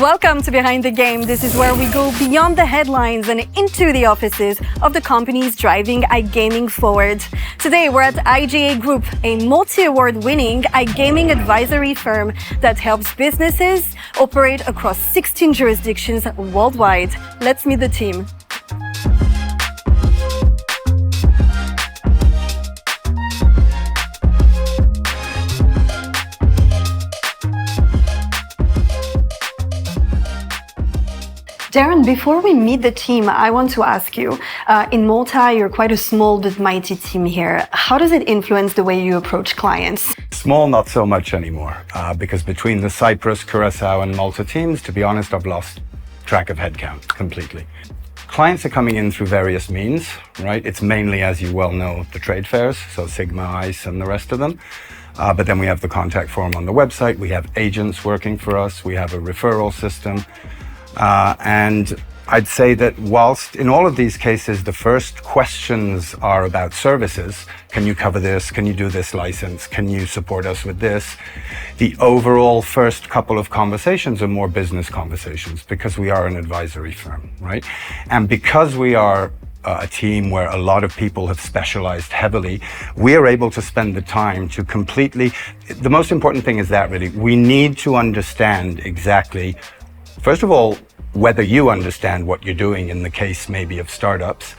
Welcome to Behind the Game. This is where we go beyond the headlines and into the offices of the companies driving iGaming forward. Today, we're at IGA Group, a multi-award winning iGaming advisory firm that helps businesses operate across 16 jurisdictions worldwide. Let's meet the team. Darran, before we meet the team, I want to ask you, in Malta, you're quite a small but mighty team here. How does it influence the way you approach clients? Small, not so much anymore, because between the Cyprus, Curacao and Malta teams, to be honest, I've lost track of headcount completely. Clients are coming in through various means, right? It's mainly, as you well know, the trade fairs, so Sigma, ICE and the rest of them. But then we have the contact form on the website, we have agents working for us, we have a referral system. And I'd say that whilst in all of these cases, the first questions are about services, can you cover this? Can you do this license? Can you support us with this? The overall first couple of conversations are more business conversations because we are an advisory firm, right? And because we are a team where a lot of people have specialized heavily, we are able to spend the time to completely, the most important thing is that really, we need to understand exactly, first of all, whether you understand what you're doing in the case maybe of startups,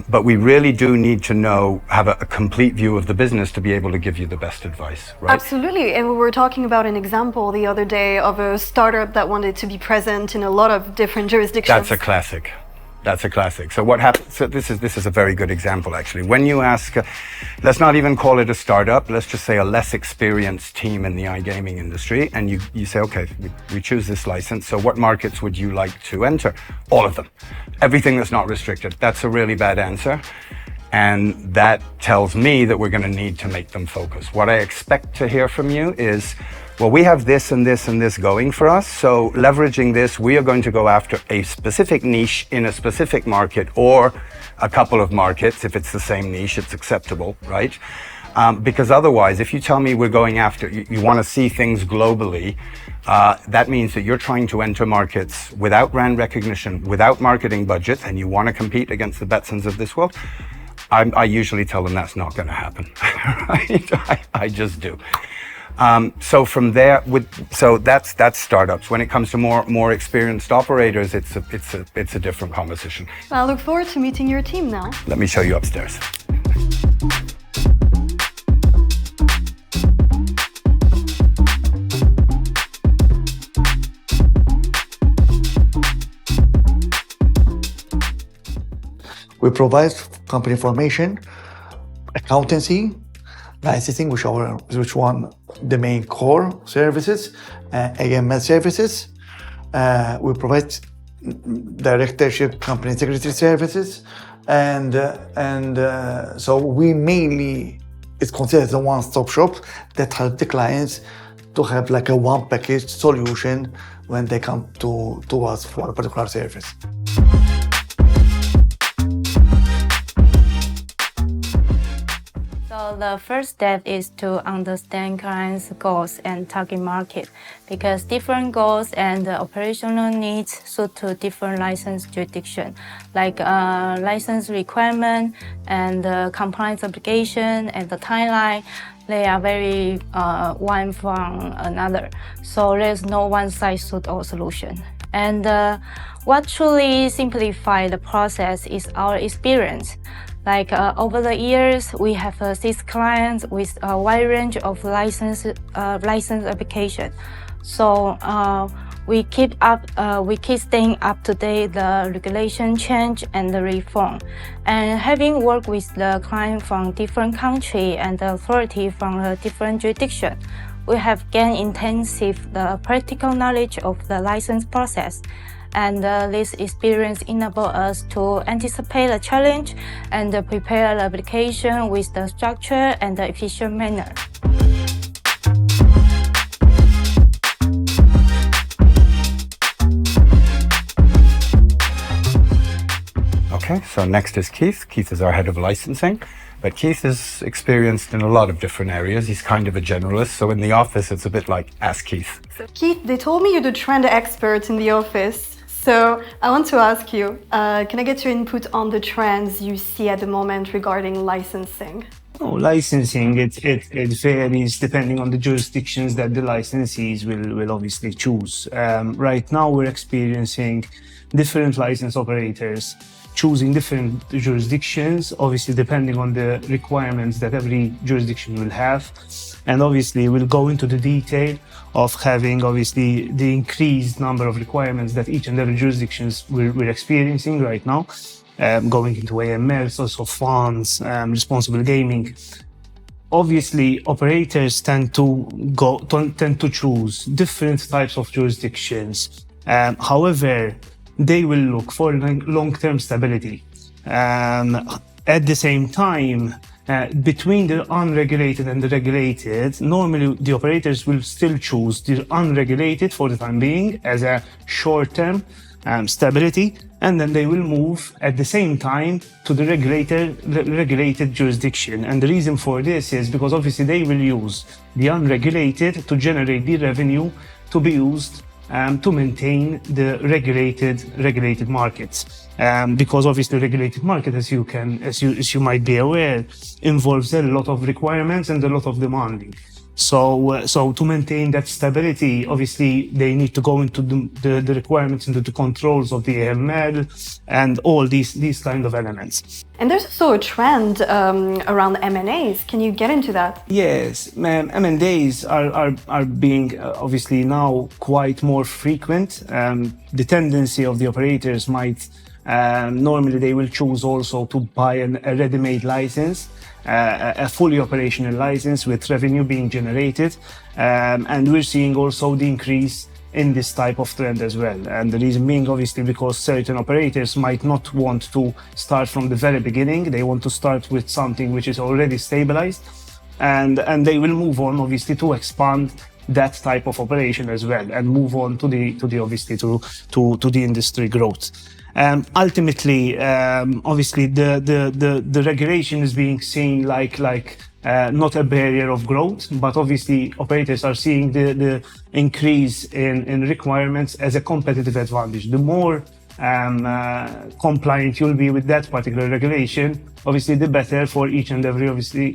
but we really do need to know, have a complete view of the business to be able to give you the best advice, right? Absolutely, and we were talking about an example the other day of a startup that wanted to be present in a lot of different jurisdictions. That's a classic. That's a classic. So what happens, so this is a very good example actually. When you ask, let's not even call it a startup, let's just say a less experienced team in the iGaming industry, and you say, okay, we choose this license, so what markets would you like to enter? All of them. Everything that's not restricted. That's a really bad answer. And that tells me that we're going to need to make them focus. What I expect to hear from you is, well, we have this and this and this going for us. So leveraging this, we are going to go after a specific niche in a specific market or a couple of markets. If it's the same niche, it's acceptable, right? Because otherwise, if you tell me we're going after, you want to see things globally, that means that you're trying to enter markets without brand recognition, without marketing budget, and you want to compete against the Betsons of this world. I usually tell them that's not going to happen, right? I just do. So from there, so that's startups. When it comes to more experienced operators, it's a different conversation. I look forward to meeting your team now. Let me show you upstairs. We provide company formation, accountancy, licensing, which one the main core services, AML services. We provide directorship, company secretary services, and so we mainly, it's considered as a one-stop shop that help the clients to have like a one package solution when they come to us for a particular service. So the first step is to understand clients' goals and target market, because different goals and operational needs suit to different license jurisdiction, like license requirement and compliance obligation and the timeline. They are very one from another. So there's no one-size-fits-all solution. And what truly simplifies the process is our experience. Like over the years, we have 6 clients with a wide range of license application. So we keep staying up to date the regulation change and the reform. And having worked with the client from different country and the authority from a different jurisdiction, we have gained intensive the practical knowledge of the license process. And this experience enables us to anticipate the challenge and prepare the application with the structure and the efficient manner. Okay, so next is Keith. Keith is our head of licensing. But Keith is experienced in a lot of different areas. He's kind of a generalist. So in the office, it's a bit like ask Keith. So Keith, they told me you're the trend expert in the office. So I want to ask you, can I get your input on the trends you see at the moment regarding licensing? Oh, licensing, it varies depending on the jurisdictions that the licensees will obviously choose. Right now, we're experiencing different license operators choosing different jurisdictions, obviously depending on the requirements that every jurisdiction will have. And obviously, we'll go into the detail of having obviously the increased number of requirements that each and every jurisdictions we're experiencing right now. Going into AMLs, also funds, responsible gaming. Obviously, operators tend to choose different types of jurisdictions. However, they will look for long-term stability. At the same time, between the unregulated and the regulated, normally the operators will still choose the unregulated for the time being as a short-term stability, and then they will move at the same time to the regulated jurisdiction. And the reason for this is because obviously they will use the unregulated to generate the revenue to be used to maintain the regulated markets. Because obviously regulated market, as you might be aware, involves a lot of requirements and a lot of demanding. So to maintain that stability, obviously they need to go into the requirements, into the controls of the AML and all these kind of elements. And there's also a trend around M&As. Can you get into that? Yes, M&As are being obviously now quite more frequent. The tendency of the operators might normally they will choose also to buy a ready-made license. A fully operational license with revenue being generated, and we're seeing also the increase in this type of trend as well. And the reason being obviously because certain operators might not want to start from the very beginning. They want to start with something which is already stabilized, and they will move on obviously to expand that type of operation as well and move on to the obviously to the industry growth. Ultimately, obviously, the regulation is being seen like not a barrier of growth, but obviously operators are seeing the increase in requirements as a competitive advantage. The more compliant you'll be with that particular regulation, obviously, the better for each and every obviously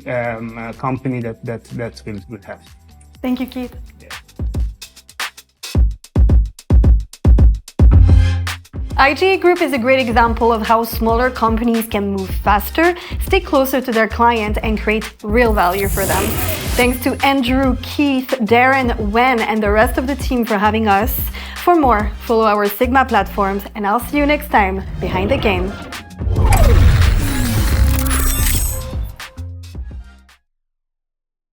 company that will have. Thank you, Keith. IGA Group is a great example of how smaller companies can move faster, stay closer to their client, and create real value for them. Thanks to Andrew, Keith, Darran, Wen, and the rest of the team for having us. For more, follow our Sigma platforms, and I'll see you next time behind the game.